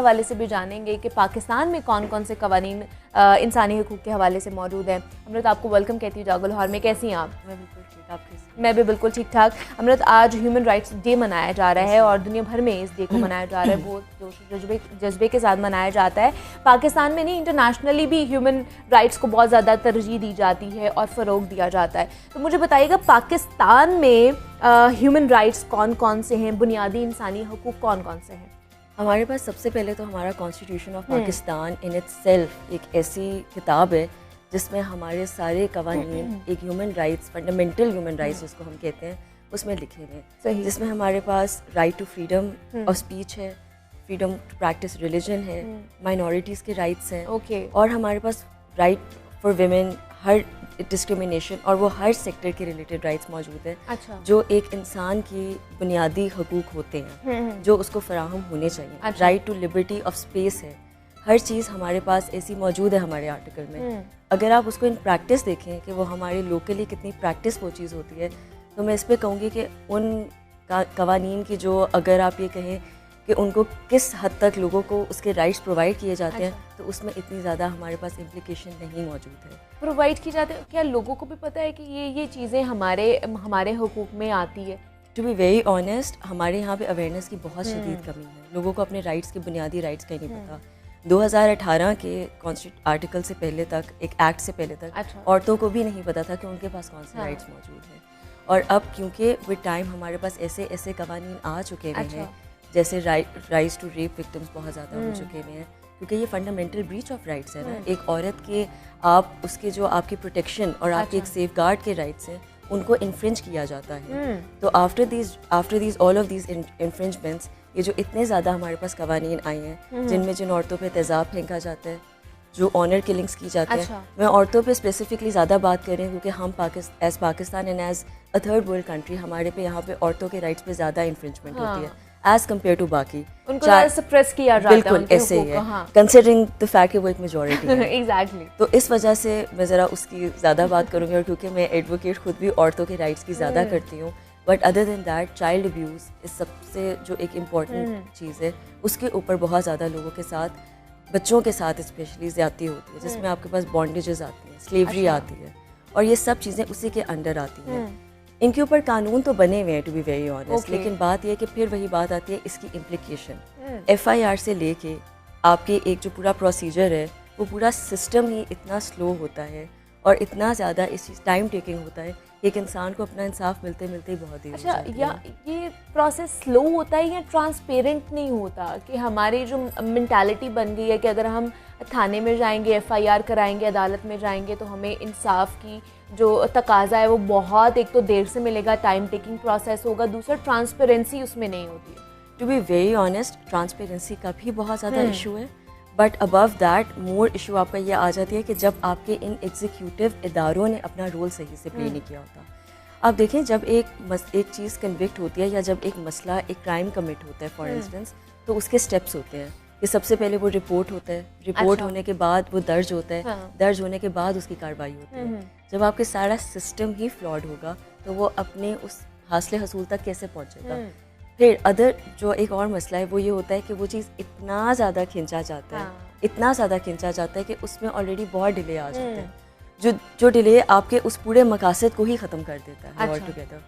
हवाले से भी जानेंगे कि पाकिस्तान में कौन कौन से कवानीन इंसानी हुकूक के हवाले से मौजूद हैं। अमृत, आपको वेलकम कहती हूँ जागो लाहौर में। कैसी हैं आप? मैं बिल्कुल ठीक, आप कैसी? मैं भी बिल्कुल ठीक ठाक। अमृत, आज ह्यूमन राइट्स डे मनाया जा रहा है और दुनिया भर में इस डे को मनाया जा रहा है, बहुत जोश जज्बे के साथ मनाया जाता है। पाकिस्तान में नहीं, इंटरनेशनली भी ह्यूमन राइट्स को बहुत ज़्यादा तरजीह दी जाती है और फ़रोग दिया जाता है। तो मुझे बताइएगा, पाकिस्तान में ह्यूमन राइट्स कौन कौन से हैं, बुनियादी इंसानी हुकूक कौन कौन से हैं? हमारे पास सबसे पहले तो हमारा constitution of Pakistan in itself एक ऐसी किताब है जिसमें हमारे सारे कवानीन एक human rights, fundamental human rights जिसको हम कहते हैं, उसमें लिखे हुए हैं। जिसमें हमारे पास right to freedom of speech है, फ्रीडम टू प्रैक्टिस रिलीजन है, माइनॉरिटीज़ के राइट्स हैं, और हमारे पास राइट फॉर विमेन, हर डिस्क्रिमिनेशन और वो हर सेक्टर के रिलेटेड राइट्स मौजूद हैं। अच्छा। जो एक इंसान की बुनियादी हकूक़ होते हैं जो उसको फराहम होने चाहिए। अच्छा। Right to liberty of space है, हर चीज़ हमारे पास ऐसी मौजूद है हमारे आर्टिकल में। अगर आप उसको इन प्रैक्टिस देखें कि वो हमारे लोकली कितनी प्रैक्टिस वो चीज़ होती है, तो मैं इस पर कहूँगी कि उन कवानीन की जो, अगर आप ये कहें कि उनको किस हद तक लोगों को उसके राइट्स प्रोवाइड किए जाते हैं, तो उसमें इतनी ज़्यादा हमारे पास इम्प्लिकेशन नहीं मौजूद है। प्रोवाइड की जाते हैं, क्या लोगों को भी पता है कि ये चीज़ें हमारे हुकूक में आती है? टू बी वेरी ऑनेस्ट, हमारे यहाँ पे अवेयरनेस की बहुत शदीद कमी है। लोगों को अपने राइट्स के बुनियादी राइट्स का ही नहीं पता। 2018 के कॉन्स्टिट्यूट आर्टिकल से पहले तक, एक एक्ट से पहले तक, अच्छा। औरतों को भी नहीं पता था कि उनके पास कौन से राइट्स मौजूद हैं। और अब क्योंकि विद टाइम हमारे पास ऐसे ऐसे कवानीन आ चुके हुए हैं, जैसे राइट्स टू रेप विक्टिम्स बहुत ज़्यादा हो चुके हुए हैं, क्योंकि ये फंडामेंटल ब्रीच ऑफ राइट्स है ना। एक औरत के, आप उसके जो आपकी प्रोटेक्शन और आपके एक सेफ गार्ड के राइट्स हैं, उनको इन्फ्रिंज किया जाता है। तो after these all of these infringements, ये जो इतने ज़्यादा हमारे पास कवानीन आए हैं जिनमें जिन औरतों पे तेज़ाब फेंका जाता है, जो ऑनर किलिंग्स की जाती है, मैं औरतों पे स्पेसिफिकली ज़्यादा बात कर रही हूँ क्योंकि हम as Pakistan and as a third world country, हमारे पे यहाँ पे औरतों के राइट्स पे ज़्यादा इन्फ्रिंजमेंट होती है एज कम्पेयर टू बाकी। उनको सप्रेस किया जाता है। बिल्कुल ऐसे ही है, कंसिडरिंग द फैक्ट कि वो एक मेजॉरिटी है। एग्जैक्टली। तो इस वजह से मैं ज़रा उसकी ज़्यादा बात करूँगी, और क्योंकि मैं एडवोकेट खुद भी औरतों के राइट्स की ज़्यादा करती हूँ। But other than that, child abuse इस सबसे जो एक इम्पॉर्टेंट चीज़ है, उसके ऊपर बहुत ज़्यादा लोगों के साथ, बच्चों के साथ स्पेशली ज़्यादती होती है, जिसमें आपके पास बॉन्डेजेस आती हैं, स्लेवरी आती है, और ये सब चीज़ें उसी के अंडर आती हैं। इनके ऊपर कानून तो बने हुए हैं, टू बी वेरी ऑनेस्ट, लेकिन बात यह है कि फिर वही बात आती है इसकी इम्प्लीकेशन। FIR से लेके आपके एक जो पूरा प्रोसीजर है, वो पूरा सिस्टम ही इतना स्लो होता है और इतना ज़्यादा इस चीज़ टाइम टेकिंग होता है, एक इंसान को अपना इंसाफ मिलते मिलते ही बहुत देर हो जाती है। या ये प्रोसेस स्लो होता है या ट्रांसपेरेंट नहीं होता, कि हमारी जो मेंटालिटी बन गई है कि अगर हम थाने में जाएंगे, FIR कराएंगे, अदालत में जाएंगे, तो हमें इंसाफ की जो तकाजा है वो बहुत, एक तो देर से मिलेगा, टाइम टेकिंग प्रोसेस होगा, दूसरा ट्रांसपेरेंसी उसमें नहीं होती है। To be very honest, transparency का भी बहुत ज़्यादा इशू है, but above that more issue आपका ये आ जाती है कि जब आपके इन एग्जीक्यूटिव इदारों ने अपना रोल सही से प्ले नहीं किया होता। आप देखें, जब एक चीज़ कन्विक्ट होती है या जब एक मसला, एक क्राइम कमिट होता है फॉर इंस्टेंस, तो उसके स्टेप्स होते हैं कि सबसे पहले वो रिपोर्ट होता है, रिपोर्ट होने के बाद वो दर्ज होता है, दर्ज होने के बाद उसकी कार्रवाई होती है। जब आपके सारा सिस्टम ही फ्लॉड होगा, तो वो अपने उस हासिल हसूल तक कैसे पहुँचेगा। फिर अदर जो एक और मसला है वो ये होता है कि वो चीज़ इतना ज़्यादा खींचा जाता है, इतना ज़्यादा खींचा जाता है कि उसमें ऑलरेडी बहुत डिले आ जाते हैं, जो डिले आपके उस पूरे मकासद को ही ख़त्म कर देता है ऑल टुगेदर।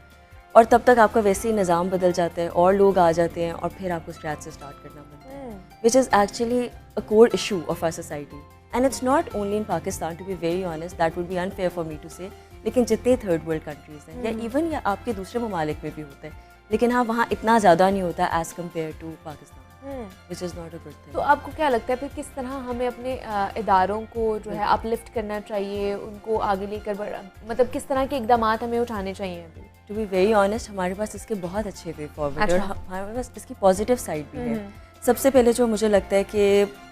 और तब तक आपका वैसे ही निज़ाम बदल जाता है और लोग आ जाते हैं और फिर आपको स्क्रैच से स्टार्ट करना पड़ता है, which is actually a core issue of our society. And it's not only in Pakistan, to be very honest, that would be unfair for me to say, लेकिन जितने थर्ड वर्ल्ड कंट्रीज़ हैं या even या आपके दूसरे ममालिक में भी होता है, लेकिन हाँ वहाँ इतना ज़्यादा नहीं होता as compare to Pakistan, which is not a good thing. तो आपको क्या लगता है फिर किस तरह हमें अपने इदारों को जो है अपलिफ्ट करना चाहिए, उनको आगे लेकर मतलब किस तरह के इकदाम हमें उठाने चाहिए अभी? टू बी वेरी ऑनेस्ट, हमारे पास इसके बहुत अच्छे वे फॉरवर्ड और हमारे पास इसकी पॉजिटिव साइड भी है। सबसे पहले जो मुझे लगता है कि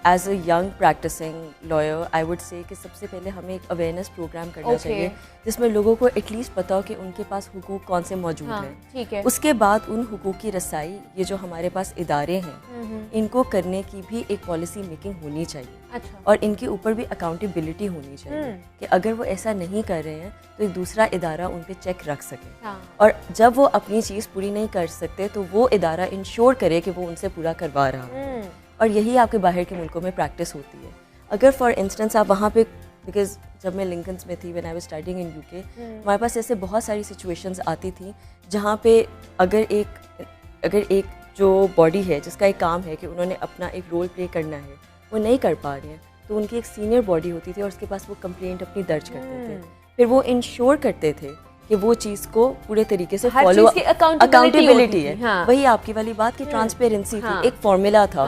as a young practising lawyer, I would say कि सबसे पहले हमें एक अवेयरनेस प्रोग्राम करना चाहिए जिसमें लोगों को एटलीस्ट पता हो कि उनके पास हुकूक कौन से मौजूद हैं। ठीक है। उसके बाद उन हुकूक की रसाई, ये जो हमारे पास इदारे हैं, इनको करने की भी एक पॉलिसी मेकिंग होनी चाहिए। अच्छा। और इनके ऊपर भी अकाउंटेबिलिटी होनी चाहिए कि अगर वो ऐसा नहीं कर रहे हैं तो एक दूसरा इदारा उन पे चेक रख सके। और जब वो अपनी चीज़ पूरी नहीं कर सकते तो वो इदारा इंश्योर करे कि वो उनसे पूरा करवा रहा है। और यही आपके बाहर के मुल्कों में प्रैक्टिस होती है। अगर फॉर इंस्टेंस आप वहाँ पे, बिकॉज जब मैं लिंकन्स में थी, when I was studying in UK, हमारे पास ऐसे बहुत सारी सिचुएशंस आती थी जहाँ पे अगर एक जो बॉडी है जिसका एक काम है कि उन्होंने अपना एक रोल प्ले करना है, वो नहीं कर पा रहे हैं, तो उनकी एक सीनियर बॉडी होती थी और उसके पास वो कंप्लेंट अपनी दर्ज करते थे। फिर वो इंश्योर करते थे कि वो चीज़ को पूरे तरीके से फॉलो, अकाउंटेबिलिटी है। हाँ। वही आपकी वाली बात की ट्रांसपेरेंसी थी, एक फॉर्मूला था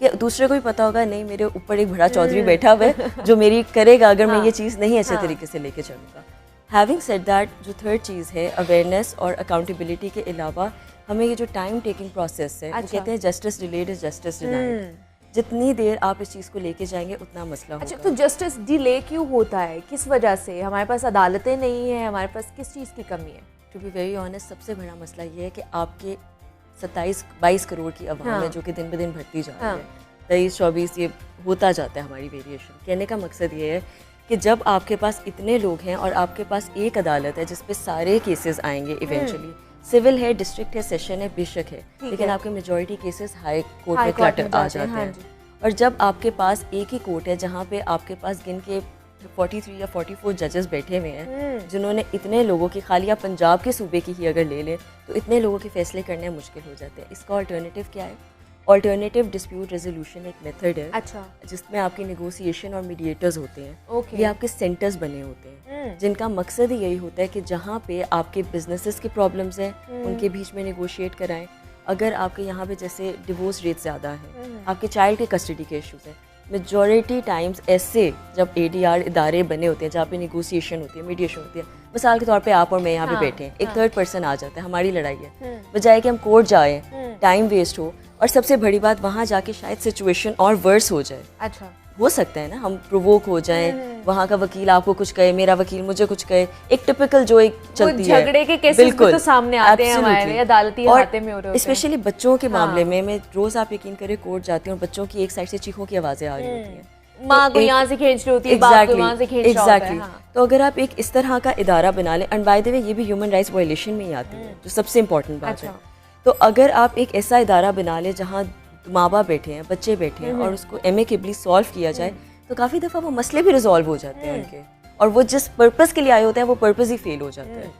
कि दूसरे को भी पता होगा नहीं मेरे ऊपर एक बड़ा चौधरी बैठा हुआ है जो मेरी करेगा अगर मैं ये चीज़ नहीं अच्छे तरीके से लेके चलूँगा। हैविंग सेड दैट, जो थर्ड चीज़ है अवेयरनेस और अकाउंटेबिलिटी के अलावा हमें ये जो टाइम टेकिंग प्रोसेस है, वो कहते हैं justice delayed is justice denied. जितनी देर आप इस चीज़ को लेके जाएंगे उतना मसला होगा। अच्छा, तो जस्टिस डिले क्यों होता है, किस वजह से? हमारे पास अदालतें नहीं हैं, हमारे पास किस चीज़ की कमी है? टू बी वेरी ऑनेस्ट, सबसे बड़ा मसला ये है कि आपके 27-22 करोड़ की आवाम है जो कि दिन ब दिन बढ़ती जा रही है, 23-24 ये होता जाता है हमारी वेरिएशन। कहने का मकसद ये है कि जब आपके पास इतने लोग हैं और आपके पास एक अदालत है जिस पे सारे केसेस आएंगे इवेंचुअली, सिविल है, डिस्ट्रिक्ट है, सेशन है, बेशक है, लेकिन आपके मेजॉरिटी केसेस हाई कोर्ट में क्लटर आ जाते हैं। और जब आपके पास एक ही कोर्ट है जहाँ पे आपके पास गिन के 43 या 44 जजेस बैठे हुए हैं जिन्होंने इतने लोगों की, खाली आप पंजाब के सूबे की ही अगर ले लें तो इतने लोगों के फैसले करने मुश्किल हो जाते हैं। इसका अल्टरनेटिव क्या है? अल्टरनेटिव डिस्प्यूट रेजोल्यूशन एक मेथड है। अच्छा। जिसमें आपके नेगोशिएशन और मीडिएटर्स होते हैं। Okay. ये आपके सेंटर्स बने होते हैं जिनका मकसद ही यही होता है कि जहाँ पे आपके बिजनेसेस के प्रॉब्लम्स हैं उनके बीच में नेगोशिएट कराएं। अगर आपके यहाँ पे जैसे डिवोर्स रेट ज़्यादा है, आपके चाइल्ड के कस्टडी के इश्यूज़ हैं, मेजॉरिटी टाइम्स ऐसे जब ADR इदारे बने होते हैं जहाँ पे नेगोशिएशन होती है, मीडिएशन होती है, मिसाल के तौर पे आप और मैं यहाँ पे बैठे हैं, एक थर्ड पर्सन आ जाता है, हमारी लड़ाई है, बजाय कि हम कोर्ट जाएं, टाइम वेस्ट हो, और सबसे बड़ी बात वहाँ जाके शायद सिचुएशन और वर्स हो जाए। अच्छा, हो सकता है ना, हम प्रोवोक हो जाएं, वहाँ का वकील आपको कुछ कहे, मेरा वकील मुझे कुछ कहे, एक टिपिकल जो एक चलती है, झगड़े के केसेस भी तो सामने आते हैं हमारे अदालती हाथे में हो रहे होते हैं। स्पेशली बच्चों के मामले में मैं रोज आप यकीन करें कोर्ट जाती हूँ और बच्चों की एक साइड से चीखों की आवाजें आ रही होती हैं, माँ को यहाँ से खींच रही होती है, बाप को वहाँ से खींच रहा होता है। तो अगर आप एक इस तरह का इदारा बना लें, एंड बाय द वे ये भी ह्यूमन राइट्स वायलेशन में ही आती है, जो सबसे इम्पोर्टेंट बात है। तो अगर आप एक ऐसा इदारा बना लें जहाँ माँ बाप बैठे हैं, बच्चे बैठे हैं, और उसको एमिकेबली सॉल्व किया जाए, तो काफ़ी दफ़ा वो मसले भी रिजॉल्व हो जाते हैं उनके, और वो जिस पर्पस के लिए आए होते हैं वो पर्पस ही फेल हो जाता है।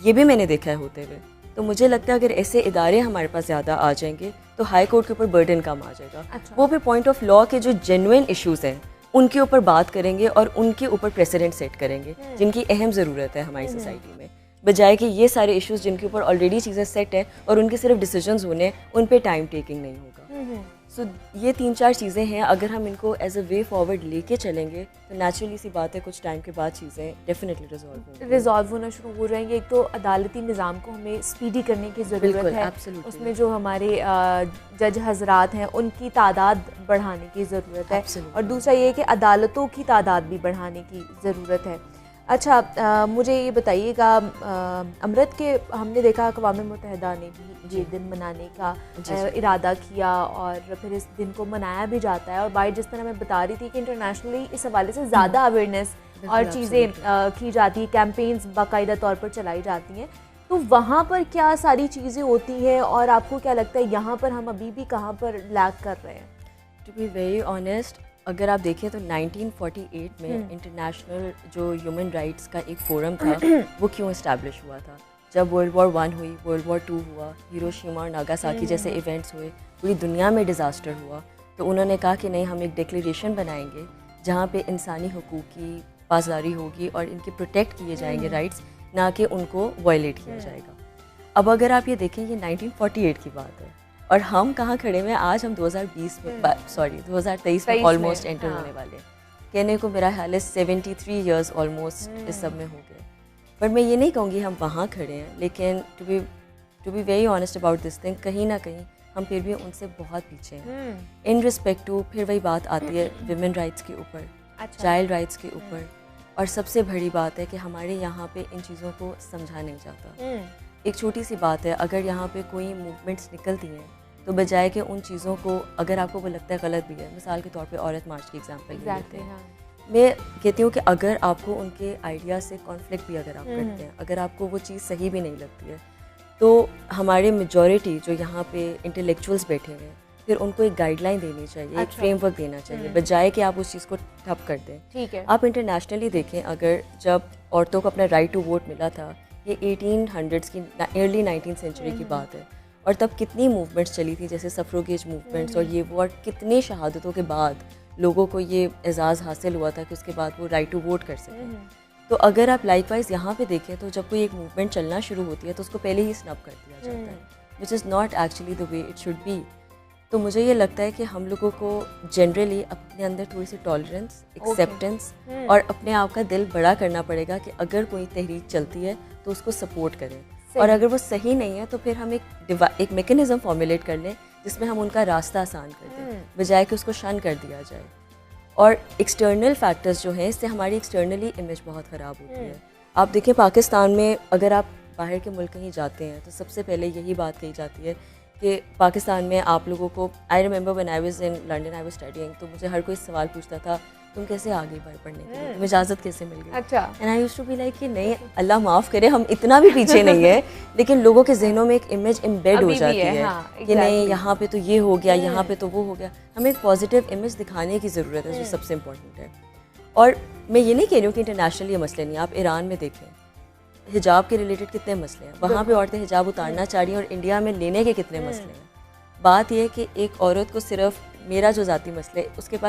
ये भी मैंने देखा है होते हुए। तो मुझे लगता है अगर ऐसे इदारे हमारे पास ज़्यादा आ जाएंगे तो हाई कोर्ट के ऊपर बर्डन कम आ जाएगा। अच्छा। वो फिर पॉइंट ऑफ लॉ के जो जेन्युइन इश्यूज़ हैं उनके ऊपर बात करेंगे और उनके ऊपर प्रेसिडेंट सेट करेंगे जिनकी अहम ज़रूरत है हमारी सोसाइटी में, बजाय कि ये सारे इश्यूज़ जिनके ऊपर ऑलरेडी चीज़ें सेट हैं और उनके सिर्फ डिसीजंस होने, उन पे टाइम टेकिंग नहीं होगा। सो ये 3-4 चीज़ें हैं, अगर हम इनको एज अ वे फॉरवर्ड लेके चलेंगे तो नेचुरली सी बात है कुछ टाइम के बाद चीज़ें डेफिनेटली रिजॉल्व होना शुरू हो जाएंगी। एक तो अदालती निज़ाम को हमें स्पीडी करने की ज़रूरत है, उसमें जो हमारे जज हजरात हैं उनकी तादाद बढ़ाने की ज़रूरत है, और दूसरा ये कि अदालतों की तादाद भी बढ़ाने की ज़रूरत है। अच्छा, मुझे ये बताइएगा, अमृत के हमने देखा अक़वाम मुत्तहिदा ने भी ये दिन मनाने का इरादा किया और फिर इस दिन को मनाया भी जाता है, और बाई जिस तरह मैं बता रही थी कि इंटरनेशनली इस हवाले से ज़्यादा अवेयरनेस और चीज़ें की जाती हैं, कैंपेन्स बाकायदा तौर पर चलाई जाती हैं। तो वहाँ पर क्या सारी चीज़ें होती हैं और आपको क्या लगता है यहाँ पर हम अभी भी कहाँ पर लैग कर रहे हैं? टू बी वेरी ऑनेस्ट, अगर आप देखें तो 1948 में इंटरनेशनल जो ह्यूमन राइट्स का एक फोरम था वो क्यों इस्टेब्लिश हुआ था? जब वर्ल्ड वॉर 1 हुई, वर्ल्ड वॉर 2 हुआ, हिरोशिमा और नागासाकी जैसे इवेंट्स हुए, पूरी दुनिया में डिज़ास्टर हुआ, तो उन्होंने कहा कि नहीं, हम एक डिक्लेरेशन बनाएंगे जहाँ पे इंसानी हुकूक की पासदारी होगी और इनके प्रोटेक्ट किए जाएंगे राइट्स, ना कि उनको वायलेट किया जाएगा। अब अगर आप ये देखें, ये 1948 की बात है और हम कहाँ खड़े हुए हैं आज, हम 2023 में ऑलमोस्ट एंटर होने वाले हैं। कहने को मेरा ख्याल है 73 ईयर्स ऑलमोस्ट इस सब में हो गए, पर मैं ये नहीं कहूँगी हम वहाँ खड़े हैं, लेकिन to be very honest about this thing, कहीं ना कहीं हम फिर भी उनसे बहुत पीछे हैं इन रिस्पेक्ट टू, फिर वही बात आती है विमेन राइट्स के ऊपर, चाइल्ड राइट्स के ऊपर, और सबसे बड़ी बात है कि हमारे यहाँ पे इन चीज़ों को समझा नहीं जाता। एक छोटी सी बात है, अगर यहाँ पे कोई मूवमेंट्स निकलती हैं तो बजाय कि उन चीज़ों को, अगर आपको वो लगता है गलत भी है, मिसाल के तौर पे औरत मार्च की एग्जांपल लेते हैं, मैं कहती हूँ कि अगर आपको उनके आइडिया से कॉन्फ्लिक्ट भी अगर आप करते हैं, अगर आपको वो चीज़ सही भी नहीं लगती है, तो हमारे मेजॉरिटी जो यहाँ पे इंटेलेक्चुअल्स बैठे हुए हैं फिर उनको एक गाइडलाइन देनी चाहिए, एक अच्छा। फ्रेमवर्क देना चाहिए, बजाय कि आप उस चीज़ को ठप कर दें। ठीक है। आप इंटरनेशनली देखें, अगर जब औरतों को अपना राइट टू वोट मिला था, ये 1800s की अर्ली 19th सेंचुरी की बात है, और तब कितनी मूवमेंट्स चली थी, जैसे सफ्रोगेज मूवमेंट्स और ये वो, और कितनी शहादतों के बाद लोगों को ये एजाज़ हासिल हुआ था कि उसके बाद वो राइट टू वोट कर सकें। तो अगर आप लाइकवाइज यहाँ पे देखें तो जब कोई एक मूवमेंट चलना शुरू होती है तो उसको पहले ही स्नब कर दिया जाता है, which is not actually the way it should be. तो मुझे ये लगता है कि हम लोगों को जनरली अपने अंदर थोड़ी सी टॉलरेंस, एक्सेप्टेंस और अपने आप का दिल बड़ा करना पड़ेगा कि अगर कोई तहरीक चलती है तो उसको सपोर्ट करें, और अगर वो सही नहीं है तो फिर हम एक मैकेनिज़्म फॉर्मुलेट कर लें जिसमें हम उनका रास्ता आसान कर दें, बजाय कि उसको शन कर दिया जाए। और एक्सटर्नल फैक्टर्स जो हैं, इससे हमारी एक्सटर्नली इमेज बहुत ख़राब होती है। आप देखें पाकिस्तान में अगर आप बाहर के मुल्क कहीं जाते हैं तो सबसे पहले यही बात कही जाती है कि पाकिस्तान में आप लोगों को, I remember when I was in London, I was studying, तो मुझे हर कोई सवाल पूछता था तुम कैसे आ गई बाहर पढ़ने के लिए, तुम्हें इजाज़त कैसे मिल गई। अच्छा। And I used to be like कि नहीं, अल्लाह माफ़ करे, हम इतना भी पीछे नहीं है, लेकिन लोगों के जहनों में एक इमेज एम्बेड हो जाती है हाँ, कि नहीं यहाँ पे तो ये हो गया, यहाँ पे तो वो हो गया। हमें एक पॉजिटिव इमेज दिखाने की ज़रूरत है, जो सबसे इम्पोर्टेंट है। और मैं ये नहीं कह रही हूँ कि इंटरनेशनल ये मसले नहीं, आप ईरान में देखें हिजाब के रिलेटेड कितने मसले हैं, वहाँ पे औरतें हिजाब उतारना चाह रही हैं, और इंडिया में लेने के कितने मसले हैं। बात यह है कि एक औरत को सिर्फ, मेरा जो ज़ाती मसले, उसके पास